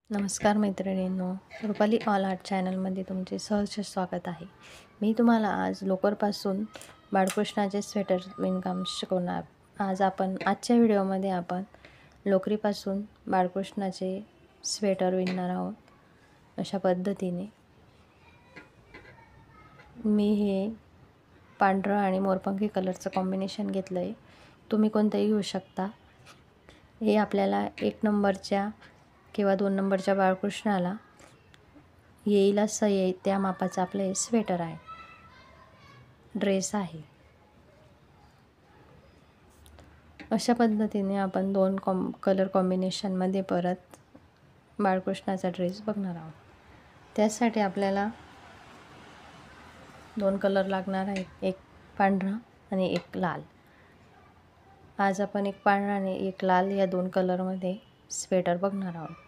नमस्कार मैत्रिणींनो, Rupali all art चॅनलमध्ये तुमचे सहर्ष स्वागत आहे. मी तुम्हाला आज लोकरपासून बाळकृष्णाचे स्वेटर विणकाम शिकवणार. आजच्या व्हिडिओमध्ये आपण लोकरीपासून बाळकृष्णाचे स्वेटर विणणार आहोत. अशा पद्धतीने मी हे पांढरं आणि मोरपंखी कलरचं कॉम्बिनेशन घेतलं आहे. तुम्ही कोणतंही घेऊ शकता. हे आपल्याला 1 नंबरच्या किंवा 2 नंबरच्या बाळकृष्णाला येईल असं त्या मापाचं आपलं हे स्वेटर आहे, ड्रेस आहे. अशा पद्धतीने आपण 2 कलर कॉम्बिनेशनमध्ये परत बाळकृष्णाचा ड्रेस बघणार आहोत. त्यासाठी आपल्याला 2 कलर लागणार आहेत, एक पांढरा आणि एक लाल. आज आपण एक पांढरा आणि एक लाल या 2 कलरमध्ये स्वेटर बघणार आहोत.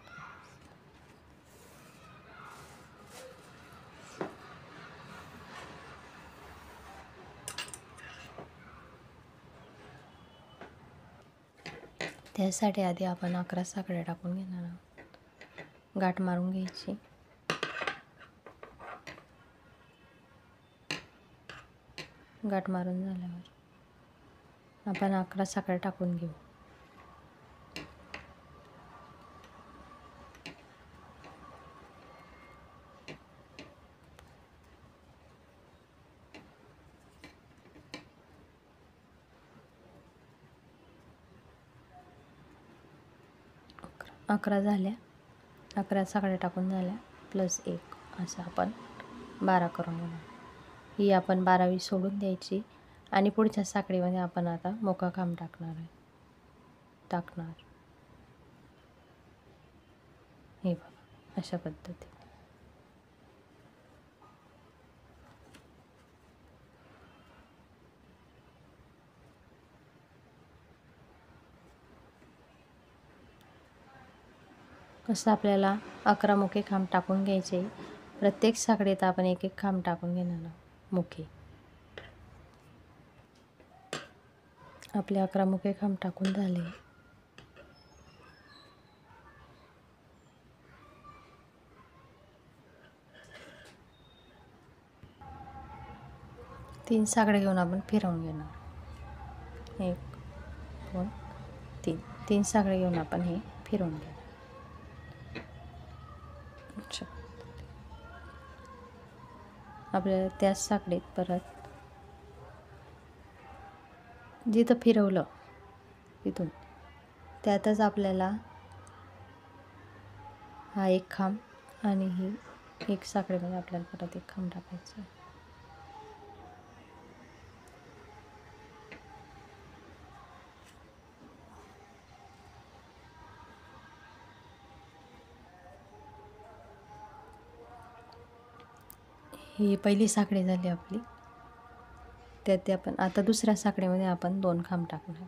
त्यासाठी आधी आपण 11 साखळ्या टाकून घेणार आहोत. गाठ मारून घ्यायची. गाठ मारून झाल्यावर आपण 11 साखळ्या टाकून घेऊ. अकरा झाल्या. 11 साखळ्या टाकून झाल्या प्लस 1 असं आपण 12 करून घेणार. ही आपण 12वी सोडून द्यायची आणि पुढच्या साखळीमध्ये आपण आता मोका खांब टाकणार. हे बघा अशा पद्धतीने. असं आपल्याला 11 मुखे खांब टाकून घ्यायचे. प्रत्येक साखळीत आपण एक एक खांब टाकून घेणार आहोत. मुखे आपले 11 मुखे खांब टाकून झाले. तीन साखळी घेऊन आपण फिरवून घेणार. 1 2 3 तीन साखळी घेऊन आपण हे फिरवून घेणार. आपल्याला त्याच साखळीत परत जिथं फिरवलं तिथून त्यातच आपल्याला हा एक खांब आणि ही एक साखळीमध्ये आपल्याला परत एक खांब टाकायचा आहे. ही पहिली साखळी झाली आपली. त्यात आपण आता दुसऱ्या साखळीमध्ये आपण 2 खांब टाकणार.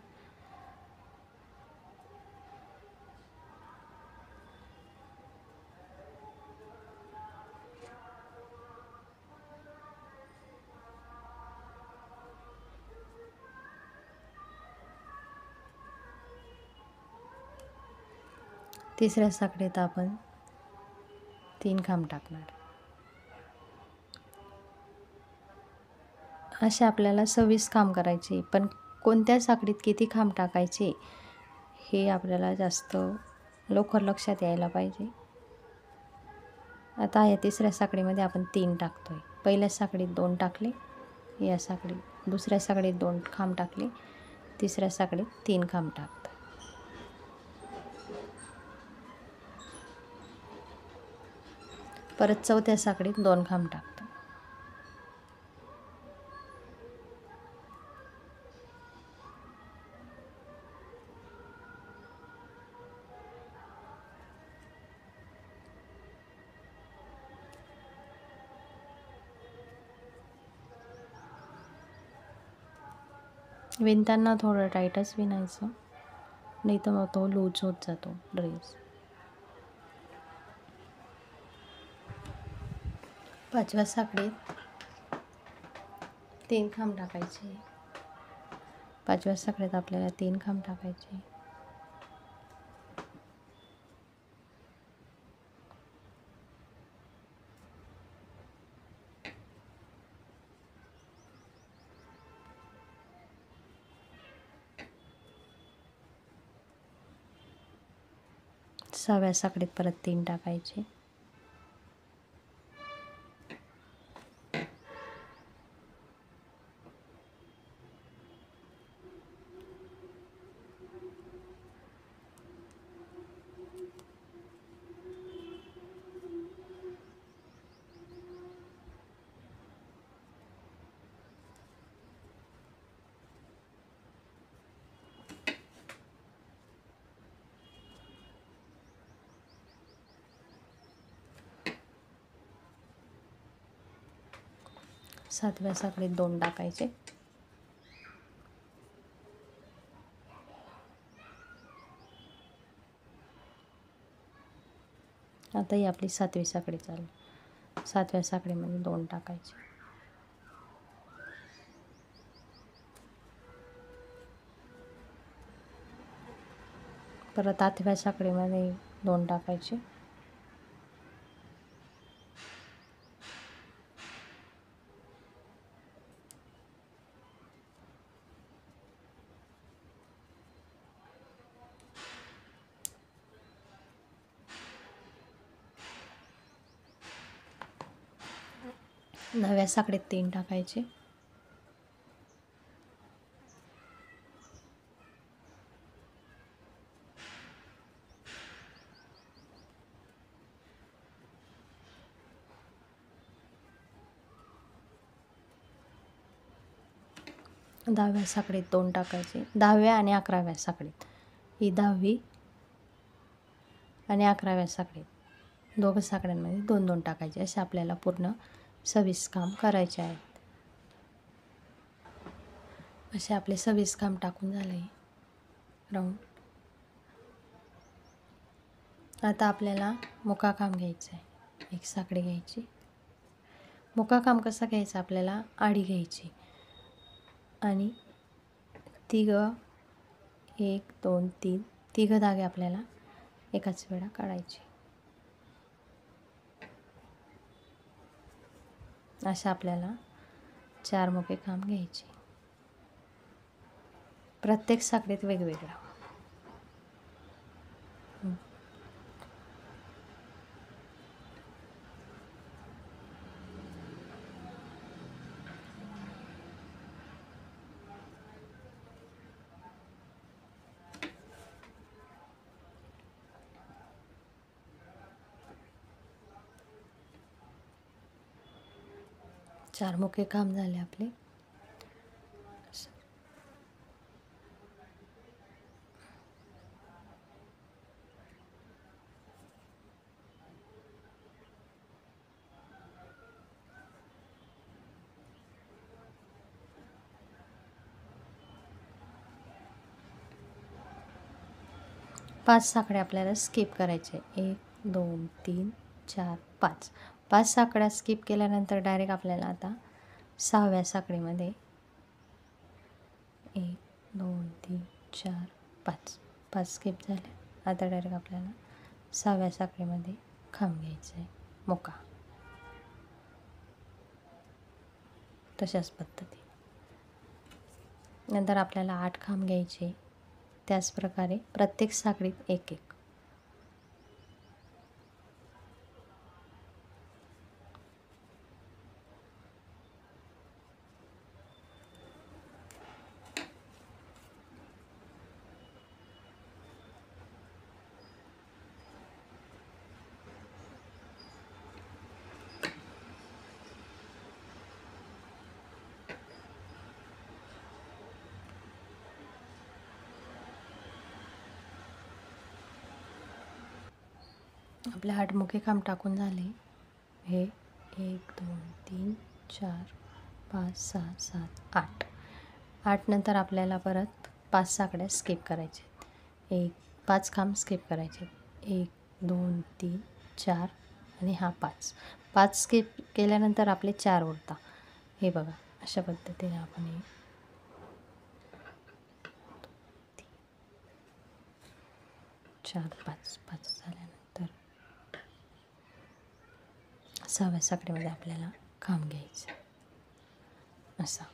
तिसऱ्या साखळीत आपण 3 खांब टाकणार. असे आपल्याला 26 खांब करायचे. पण कोणत्या साखळीत किती खांब टाकायचे हे आपल्याला जास्त लवकर लक्षात यायला पाहिजे. आता या तिसऱ्या साखळीमध्ये आपण 3 टाकतोय. पहिल्या साखळीत 2 टाकले, या साखळीत दुसऱ्या साखळीत 2 खांब टाकले, तिसऱ्या साखळीत 3 खांब टाकतो. परत चौथ्या साखळीत 2 खांब टाकतो. विणताना थोडं टाईटच विणायचं, नाही तर मग तो लूज होत जातो ड्रेस. 5व्या साखळीत 3 खांब टाकायचे. 5व्या साखळीत आपल्याला 3 खांब टाकायचे. 6व्या साखळीत परत 3 टाकायचे. सातव्या साखळीत 2 टाकायचे. आता ही आपली 7वी साखळी चालू. 7व्या साखळीमध्ये 2 टाकायचे. परत 8व्या साखळीमध्ये 2 टाकायचे. नवव्या साखळीत 3 टाकायचे. दहाव्या साखळीत 2 टाकायचे. 10व्या आणि 11व्या साखळीत, ही 10वी आणि 11व्या साखळीत दोघं साखळ्यांमध्ये 2-2 टाकायचे. असे आपल्याला पूर्ण 26 काम करायचे आहेत. असे आपले 26 काम टाकून झाले राऊंड. आता आपल्याला मुका काम घ्यायचं आहे. एक साखळी घ्यायची. मुका काम कसं घ्यायचं, आपल्याला आडी घ्यायची आणि तिघं 1 2 3 तिघं धागे आपल्याला एकाच वेळा काढायचे. अशा आपल्याला 4 मुके काम घ्यायचे. प्रत्येक साखळीत वेगवेगळा. चार मुके काम झाले आपले. पाच साखळ्या आपल्याला स्किप करायचे. 1 2 3 4 5. 5 साखळ्या स्किप केल्यानंतर डायरेक्ट आपल्याला आता 6व्या साखळीमध्ये 1 2 3 4 5. 5 स्किप झाले. आता डायरेक्ट आपल्याला 6व्या साखळीमध्ये खांब घ्यायचं आहे, मुका. तशाच पद्धती नंतर आपल्याला 8 खांब घ्यायचे. त्याच प्रकारे प्रत्येक साखळीत 1 1. आपले 8 मुके काम टाकून झाले. हे 1 2 3 4 5 6 7 8. 8 नंतर आपल्याला परत 5 साखळ्या स्किप करायचे. 5 खांब स्किप करायचे. 1 2 3 4 आणि हा 5. 5 स्किप केल्यानंतर आपले 4 उरतात. हे बघा, अशा पद्धतीने आपण हे 4 5 5 झाल्यानंतर 6व्या साखळीमध्ये आपल्याला खांब घ्यायचं. असा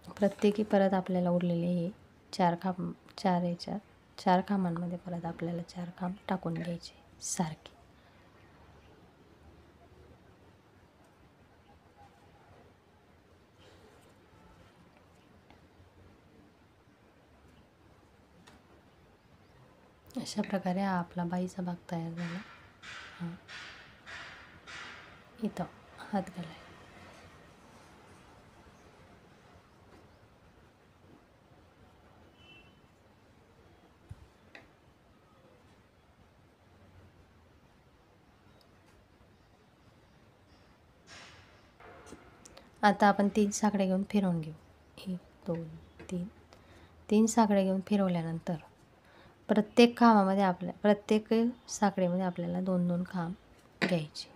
प्रत्येकी परत आपल्याला उरलेले हे 4 खांब 4 याच्यात 4 खांबांमध्ये परत आपल्याला 4 खांब टाकून घ्यायचे सारखे. अशा प्रकारे हा आपला बाईचा भाग तयार झाला. इथं हात घालाय. आता आपण 3 साकडे घेऊन फिरवून घेऊ. 1 2 3 3 साकडे घेऊन फिरवल्यानंतर प्रत्येक साखळीमध्ये आपल्याला 2-2 खांब घ्यायचे.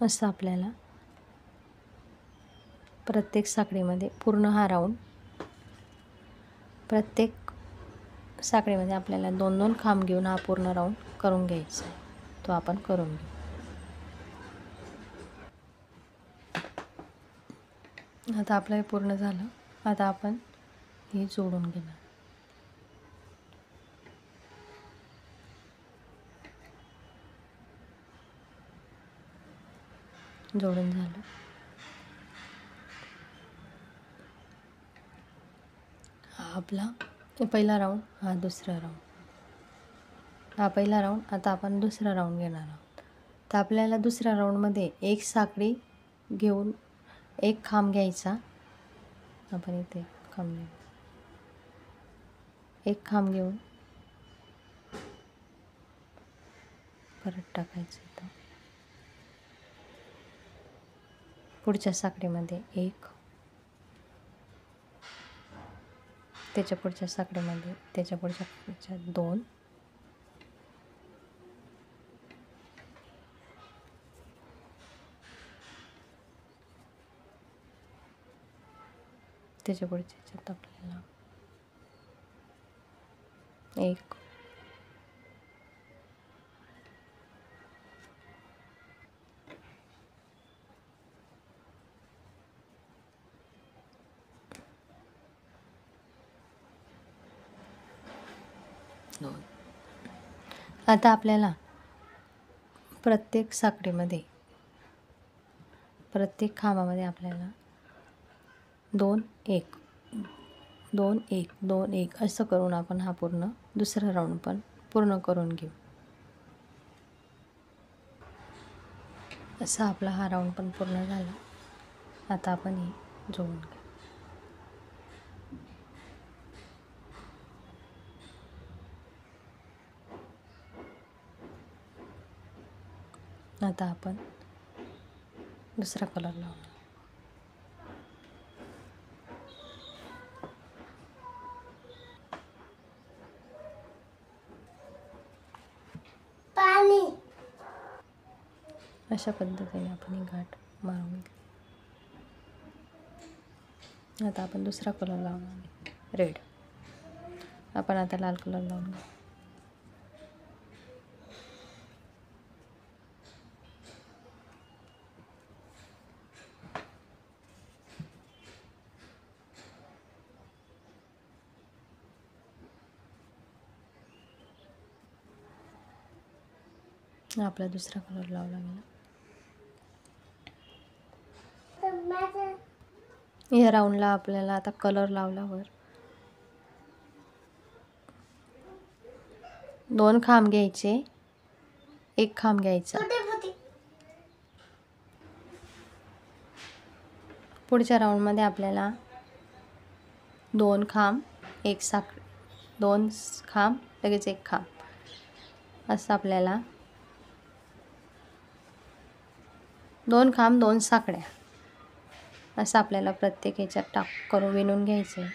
असं आपल्याला प्रत्येक साखळीमध्ये पूर्ण हा राऊंड, प्रत्येक साखळीमध्ये आपल्याला 2-2 खांब घेऊन हा पूर्ण राऊंड करून घ्यायचा आहे. तो आपण करून घेऊ. आता आपलं हे पूर्ण झालं. आता आपण हे जोडून घेणार. जोडून झालं. हा आपला पहिला राऊंड, हा दुसरा राऊंड, हा पहिला राऊंड. आता आपण दुसरा राऊंड घेणार आहोत. तर आपल्याला दुसऱ्या राऊंडमध्ये एक साखळी घेऊन एक खांब घ्यायचा. आपण इथे खांब घेऊ. एक खांब घेऊन परत टाकायचं इथं. पुढच्या साखळीमध्ये 1, त्याच्या पुढच्या साखळीमध्ये, त्याच्या पुढच्या 2, त्याच्या पुढच्या ह्याच्यात आपल्याला 1, आता आपल्याला प्रत्येक साखळीमध्ये, प्रत्येक खांबामध्ये आपल्याला 2 1 2 1 2 1 असं करून आपण हा पूर्ण दुसरा राऊंड पण पूर्ण करून घेऊ. असा आपला हा राऊंड पण पूर्ण झाला. आता आपण हे जोडून घेऊ. आता आपण दुसरा कलर लावणार. अशा पद्धतीने आपण ही गाठ मारून घेऊ. आता आपण दुसरा कलर लावणार, रेड. आपण आता लाल कलर लावून घेऊ. आपला दुसरा कलर लावला गेला. या राऊंडला आपल्याला आता कलर लावल्यावर 2 खांब घ्यायचे, 1 खांब घ्यायचा. पुढच्या राऊंडमध्ये आपल्याला 2 खांब, 1 साखळी, 2 खांब लगेच 1 खांब, असं आपल्याला 2 खांब 2 साखळ्या असं आपल्याला प्रत्येक ह्याच्यात करून विणून घ्यायचं आहे.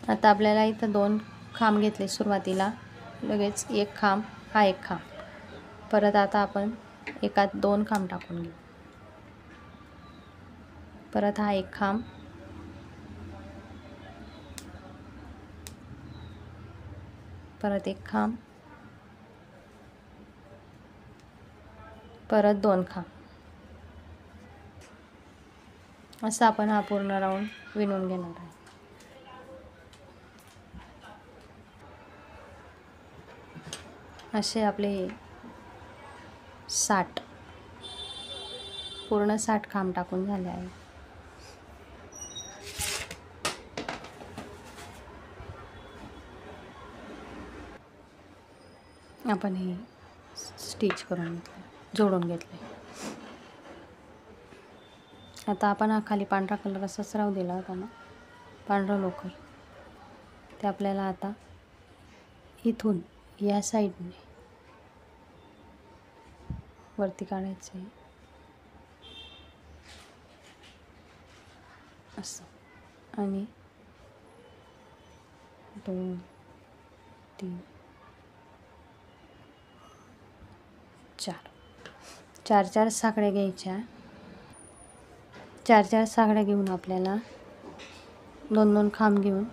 आता आपल्याला इथं 2 खांब घेतले सुरुवातीला, लगेच 1 खांब, हा 1 खांब, परत आता आपण एकात 2 खांब टाकून घेऊ, परत हा 1 खांब, परत 1 खांब, परत 2 खांब, असं आपण हा पूर्ण राऊंड विणून घेणार आहे. असे आपले 60 पूर्ण 60 खांब टाकून झाले आहे. आपण हे स्टिच करून घेतले, जोडून घेतले. आता आपण हा खाली पांढरा कलर असाच राहू दिला होता ना, पांढरं लोकर, ते आपल्याला आता इथून या साईडने वरती काढायचं आहे, असं, आणि 2 3 4 4 साखळ्या घ्यायच्या. 4 साखळ्या घेऊन आपल्याला 2 खांब घेऊन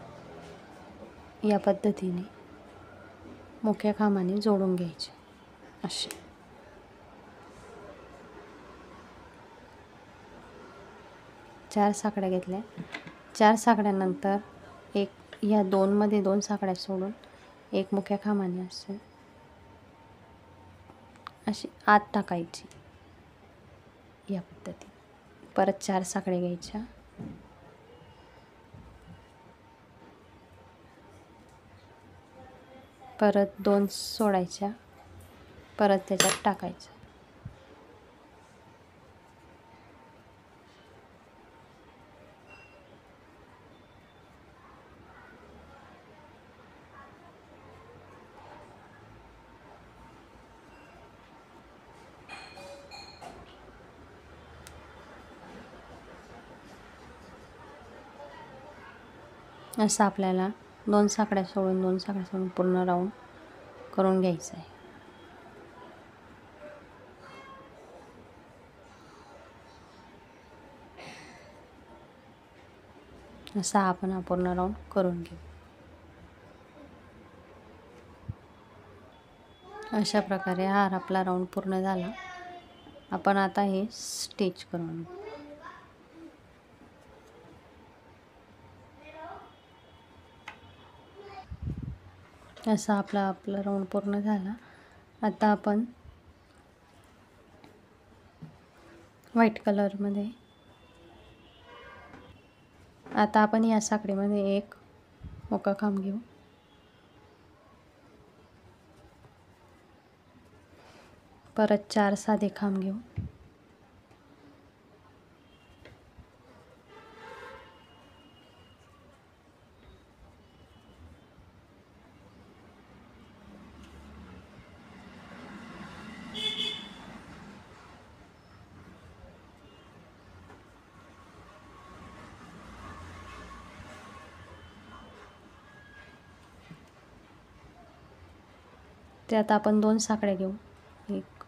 या पद्धतीने मुख्य खांबाने जोडून घ्यायचे. असे 4 साखळ्या घेतल्या. 4 साखळ्यानंतर ह्या 2 मध्ये 2 साखळ्या सोडून एक मुख्य खांबाने अशी आत टाकायची या पद्धतीने. परत 4 साखळ्या घ्यायच्या, परत 2 सोडायच्या, परत त्याच्यात टाकायचं. असं आपल्याला 2 साखळ्या सोडून 2 साखळ्या सोडून पूर्ण राऊंड करून घ्यायचं आहे. असा आपण हा पूर्ण राऊंड करून घेऊ. अशा प्रकारे हा आपला राऊंड पूर्ण झाला. आपण आता हे स्टिच करून घेऊ. असा आपला राऊंड पूर्ण झाला. आता आपण व्हाईट कलरमध्ये, आता आपण या साखळीमध्ये एक मोकळा खांब घेऊ, परत 4 साधे खांब घेऊ, त्यात आपण 2 साखळ्या घेऊ, 1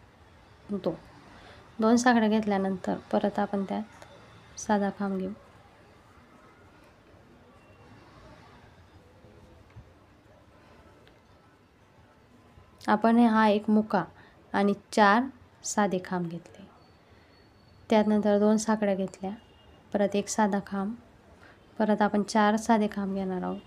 2 साखळ्या घेतल्यानंतर परत आपण त्यात साधा खांब घेऊ, आपण हा एक मुका आणि 4 साधे खांब घेतले. त्यानंतर 2 साखळ्या घेतल्या, परत 1 साधा खांब, परत आपण 4 साधे खांब घेणार आहोत.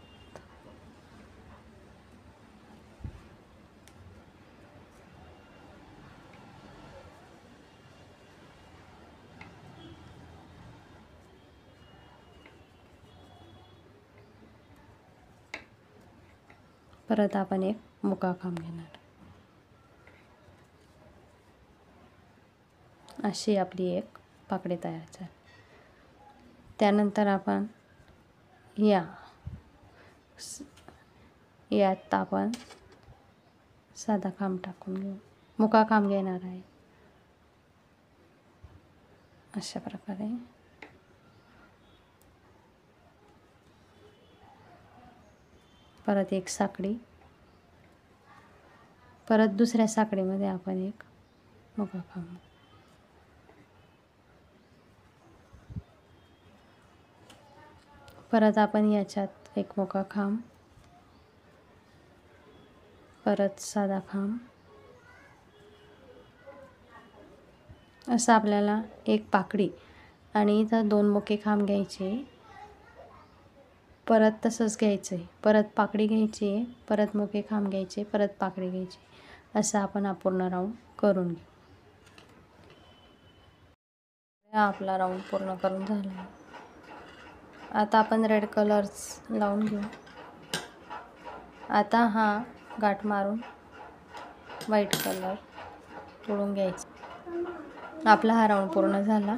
परत आपण एक मुका खांब घेणार. अशी आपली एक पाकळी तयार झाली. त्यानंतर आपण यात आपण साधा खांब टाकून घेऊ, मुका खांब घेणार आहे. अशा प्रकारे परत एक साकडी, परत दुसऱ्या साकडीमध्ये आपण एक मुका खांब, परत आपण याच्यात एक मुका खांब, परत साधा खांब, असं आपल्याला एक पाकळी आणि इथं 2 मुके खांब घ्यायचे, परत तसंच घ्यायचं आहे, परत पाकळी घ्यायची आहे, परत मुके खांब घ्यायचे, परत पाकळी घ्यायची, असं आपण अपूर्ण राऊंड करून घेऊ. हा आपला राऊंड पूर्ण करून झाला आहे. आता आपण रेड कलर्स लावून घेऊ. आता हा गाठ मारून व्हाईट कलर तोडून घ्यायचा. आपला हा राऊंड पूर्ण झाला.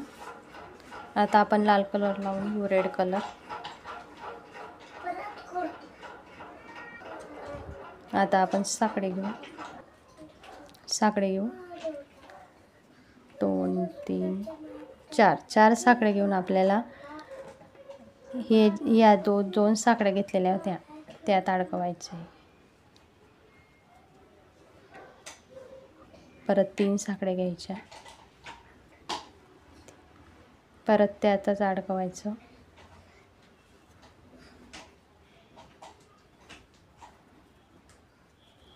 आता आपण लाल कलर लावून घेऊ, रेड कलर. आता आपण साकडे घेऊ, 2 3 4 साकडे घेऊन आपल्याला या दोन साकड्या घेतलेल्या होत्या त्यात अडकवायचे. परत 3 साकड्या घ्यायच्या, परत त्यातच अडकवायचं.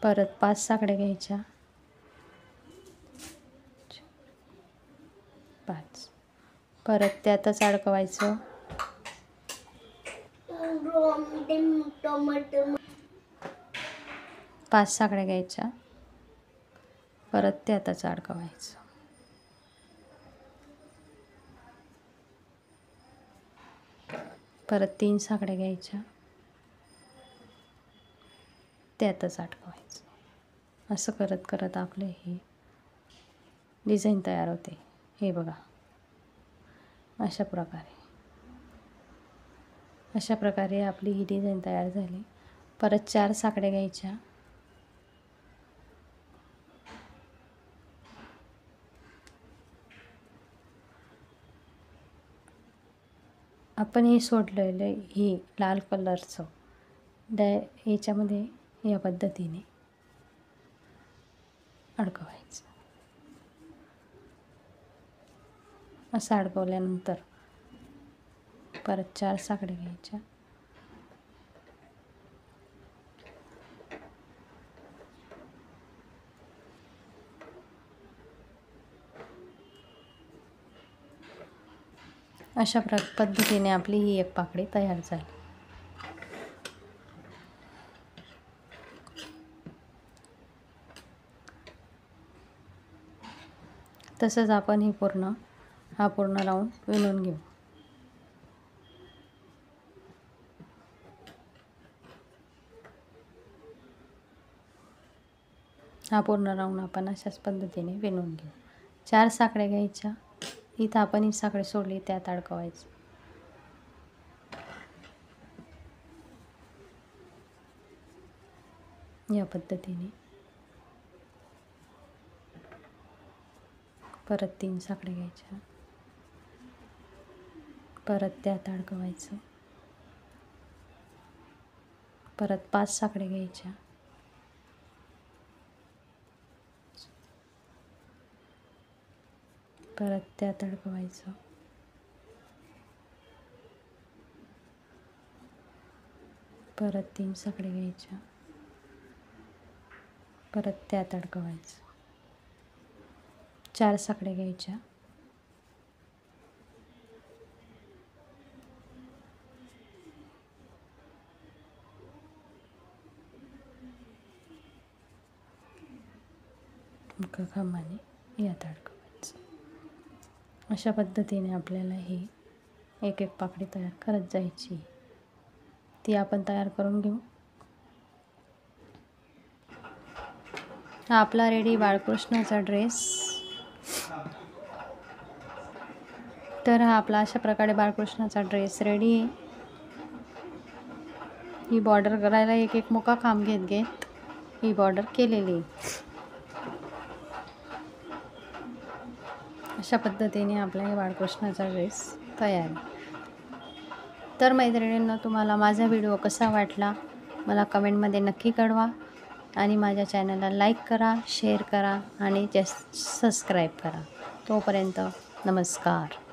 परत 5 साकड्या घ्यायच्या, 5, परत त्यातच अडकवायचं. 5 साकड्या घ्यायच्या, परत त्यातच अडकवायचं. परत 3 साकड्या घ्यायच्या, त्यातच अडकवायचं. असं करत करत आपलं हे डिझाईन तयार होते. हे बघा, अशा प्रकारे आपली ही डिझाईन तयार झाली. परत 4 साकड्या घ्यायच्या, आपण हे सोडलेलं हे लाल कलरचं याच्यामध्ये या पद्धतीने अडकवायचं. असं अडकवल्यानंतर परत 4 साकड्या घ्यायच्या, अशा पद्धतीने आपली ही एक पाकळी तयार झाली. तसंच आपण हा पूर्ण राऊंड विणून घेऊ. हा पूर्ण राऊंड आपण अशाच पद्धतीने विणून घेऊ. 4 साकड्या घ्यायच्या, इथं आपण ही साखळी सोडली त्यात अडकवायचं. या पद्धतीने परत 3 साकड्या घ्यायच्या, परत त्यात अडकवायचं. परत 5 साकड्या घ्यायच्या, परत त्यात अडकवायचं. परत 3 साकड्या घ्यायच्या, परत त्यात अडकवायचं. 4 साकड्या घ्यायच्या, मुका खांबाने यात अडकवायचं. अशा पद्धतीने आपल्याला ही एक पाकळी तयार करत जायची. ती आपण तयार करून घेऊ. हा आपला रेडी बाळकृष्णाचा ड्रेस. तर हा आपला अशा प्रकारे बाळकृष्णाचा ड्रेस रेडी आहे. ही बॉर्डर करायला एक एक मुका खांब घेत ही बॉर्डर केलेली आहे. अशा पद्धतीने आपला हे बाळकृष्णाचा ड्रेस तयार आहे. तर मैत्रिणींनो, तुम्हाला माझा व्हिडिओ कसा वाटला मला कमेंटमध्ये नक्की कळवा आणि माझ्या चॅनलला लाईक करा, शेअर करा आणि सबस्क्राईब करा. तोपर्यंत नमस्कार.